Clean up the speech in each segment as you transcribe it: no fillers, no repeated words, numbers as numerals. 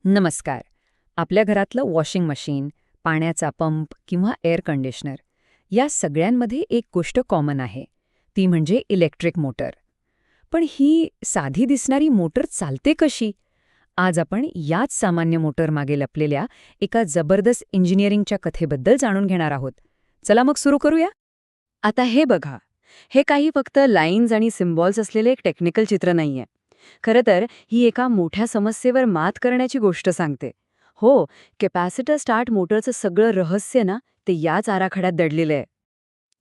नमस्कार. आपल्या घरातलं वॉशिंग मशीन, पाण्याचा पंप किंवा एअर कंडिशनर या सगळ्यांमध्ये एक गोष्ट कॉमन आहे, ती म्हणजे इलेक्ट्रिक मोटर. पण ही साधी दिसणारी मोटर चालते कशी? आज आपण याच सामान्य मोटरमागे लपलेल्या एका जबरदस्त इंजिनिअरिंगच्या कथेबद्दल जाणून घेणार आहोत. चला मग सुरू करूया. आता हे बघा, हे काही फक्त लाईन्स आणि सिम्बॉल्स असलेले एक टेक्निकल चित्र नाहीये. खरं तर ही एका मोठ्या समस्येवर मात करण्याची गोष्ट सांगते. हो, कॅपॅसिटर स्टार्ट मोटरचं सगळं रहस्य ना, ते याच आराखड्यात दडलेलं आहे.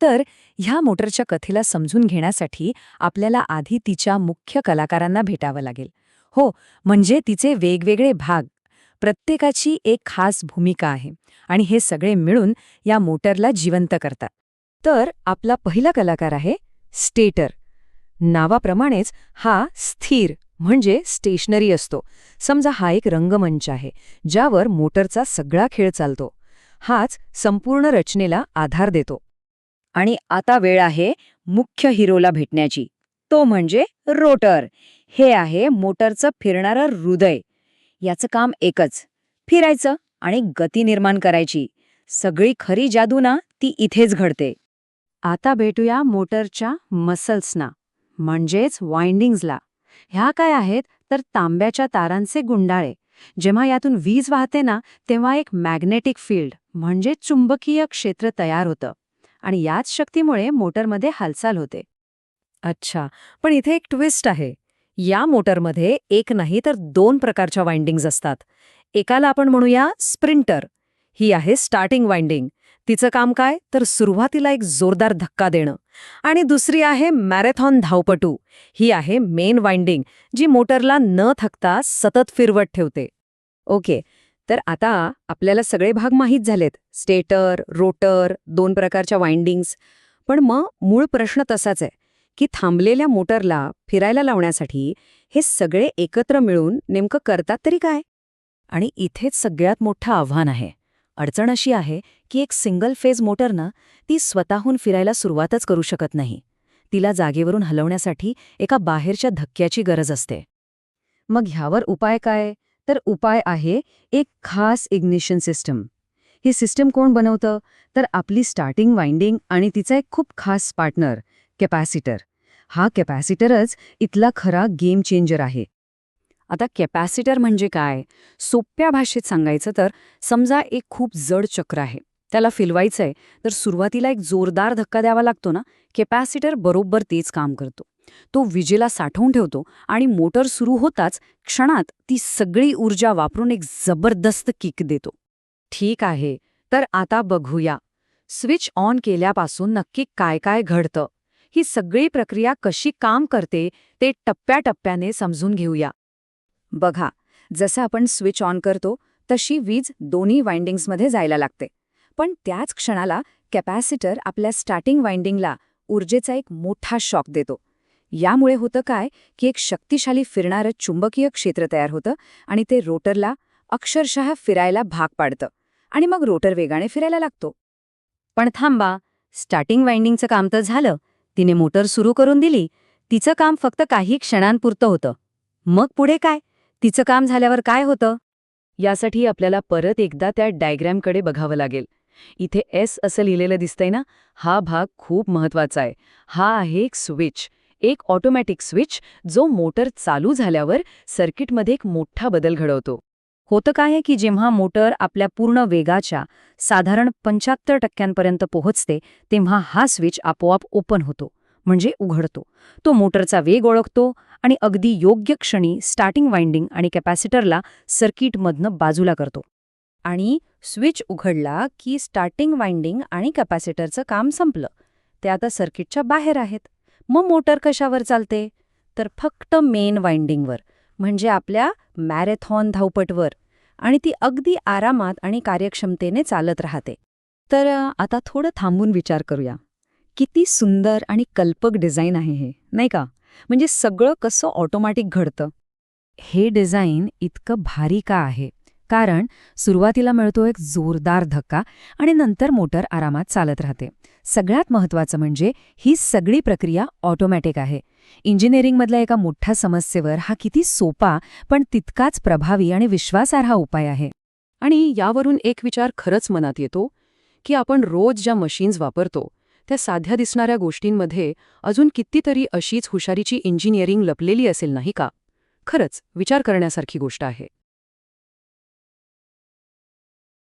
तर ह्या मोटरच्या कथेला समजून घेण्यासाठी आपल्याला आधी तिच्या मुख्य कलाकारांना भेटावं लागेल. हो, म्हणजे तिचे वेगवेगळे भाग. प्रत्येकाची एक खास भूमिका आहे आणि हे सगळे मिळून या मोटरला जिवंत करतात. तर आपला पहिला कलाकार आहे स्टेटर. नावाप्रमाणेच हा स्थिर म्हणजे स्टेशनरी असतो. समजा हा एक रंगमंच आहे ज्यावर मोटरचा सगळा खेळ चालतो. हाच संपूर्ण रचनेला आधार देतो. आणि आता वेळ आहे मुख्य हिरोला भेटण्याची. तो म्हणजे रोटर. हे आहे मोटरचं फिरणारं हृदय. याचं काम एकच, फिरायचं आणि गती निर्माण करायची. सगळी खरी जादू ना ती इथेच घडते. आता भेटूया मोटरच्या मसल्सना, म्हणजेच वाइंडिंग्सला. ह्या काय आहेत तर तांब्याच्या तारांचे गुंडाळे. जेव्हा यातून वीज वाहते ना, तेव्हा एक मॅग्नेटिक फील्ड म्हणजे चुंबकीय क्षेत्र तयार होतं आणि याच शक्तीमुळे मोटरमध्ये हालचाल होते. अच्छा, पण इथे एक ट्विस्ट आहे. या मोटरमध्ये एक नाही तर दोन प्रकारच्या वाइंडिंग्ज असतात. एकाला आपण म्हणूया स्प्रिंटर. ही आहे स्टार्टिंग वाइंडिंग. तिचं काम काय तर सुरुवातीला एक जोरदार धक्का देणं. आणि दुसरी आहे मॅरेथॉन धावपटू. ही आहे मेन वाइंडिंग, जी मोटरला न थकता सतत फिरवत ठेवते. ओके, तर आता आपल्याला सगळे भाग माहीत झालेत. स्टेटर, रोटर, दोन प्रकारच्या वाइंडिंग्स. पण मग मूळ प्रश्न तसाच आहे की थांबलेल्या मोटरला फिरायला लावण्यासाठी हे सगळे एकत्र मिळून नेमकं करतात तरी काय? आणि इथेच सगळ्यात मोठं आव्हान आहे. अडचण अशी आहे की एक सिंगल फेज मोटरनं ती स्वतःहून फिरायला सुरुवातच करू शकत नाही. तिला जागेवरून हलवण्यासाठी एका बाहेरच्या धक्क्याची गरज असते. मग ह्यावर उपाय काय? तर उपाय आहे एक खास इग्निशन सिस्टम. ही सिस्टम कोण बनवतं? तर आपली स्टार्टिंग वाइंडिंग आणि तिचा एक खूप खास पार्टनर कॅपॅसिटर. हा कॅपॅसिटरच इथला खरा गेम चेंजर आहे. आता कॅपॅसिटर म्हणजे काय? सोप्या भाषेत सांगायचं तर समजा एक खूप जड चक्र आहे. त्याला फिरवायचंय तर सुरुवातीला एक जोरदार धक्का द्यावा लागतो ना. कॅपॅसिटर बरोबर तेच काम करतो. तो विजेला साठवून ठेवतो आणि मोटर सुरू होताच क्षणात ती सगळी ऊर्जा वापरून एक जबरदस्त किक देतो. ठीक आहे, तर आता बघूया. स्विच ऑन केल्यापासून नक्की काय काय घडतं? ही सगळी प्रक्रिया कशी काम करते ते टप्प्याटप्प्याने समजून घेऊया. बघा, जसं आपण स्विच ऑन करतो तशी वीज दोन्ही वाइंडिंग्समध्ये जायला लागते. पण त्याच क्षणाला कॅपॅसिटर आपल्या स्टार्टिंग वाइंडिंगला ऊर्जेचा एक मोठा शॉक देतो. यामुळे होतं काय की एक शक्तिशाली फिरणारं चुंबकीय क्षेत्र तयार होतं आणि ते रोटरला अक्षरशः फिरायला भाग पाडतं आणि मग रोटर वेगाने फिरायला लागतो. पण थांबा, स्टार्टिंग वाइंडिंगचं काम तर झालं. तिने मोटर सुरू करून दिली. तिचं काम फक्त काही क्षणांपुरतं होतं. मग पुढे काय? तिचं काम झाल्यावर काय होतं? यासाठी आपल्याला परत एकदा त्या डायग्रॅमकडे बघावं लागेल. इथे एस असं लिहिलेलं दिसतंय ना, हा भाग खूप महत्वाचा आहे. हा आहे एक स्विच, एक ऑटोमॅटिक स्विच जो मोटर चालू झाल्यावर सर्किटमध्ये एक मोठा बदल घडवतो. होतं काय आहे की जेव्हा मोटर आपल्या पूर्ण वेगाच्या साधारण 75% पोहोचते तेव्हा हा स्विच आपोआप ओपन होतो, म्हणजे उघडतो. तो मोटरचा वेग ओळखतो आणि अगदी योग्य क्षणी स्टार्टिंग वाइंडिंग आणि कॅपॅसिटरला सर्किटमधनं बाजूला करतो. आणि स्विच उघडला की स्टार्टिंग वाइंडिंग आणि कॅपॅसिटरचं काम संपलं. ते आता सर्किटच्या बाहेर आहेत. मग मोटर कशावर चालते? तर फक्त मेन वाइंडिंगवर, म्हणजे आपल्या मॅरेथॉन धावपटवर. आणि ती अगदी आरामात आणि कार्यक्षमतेने चालत राहते. तर आता थोडं थांबून विचार करूया. किती सुंदर आणि कल्पक डिझाईन आहे हे, नाही का? म्हणजे सगळं कसं ऑटोमॅटिक घडतं. हे डिझाईन इतकं भारी का आहे? कारण सुरुवातीला मिळतो एक जोरदार धक्का आणि नंतर मोटर आरामात चालत राहते. सगळ्यात महत्त्वाचं म्हणजे ही सगळी प्रक्रिया ऑटोमॅटिक आहे. इंजिनिअरिंगमधल्या एका मोठ्या समस्येवर हा किती सोपा पण तितकाच प्रभावी आणि विश्वासार्ह उपाय आहे. आणि यावरून एक विचार खरंच मनात येतो की आपण रोज ज्या मशीन्स वापरतो त्या साध्या दिसणाऱ्या गोष्टींमध्ये अजून कितीतरी अशीच हुशारीची इंजिनिअरिंग लपलेली असेल नाही का? खरंच विचार करण्यासारखी गोष्ट आहे.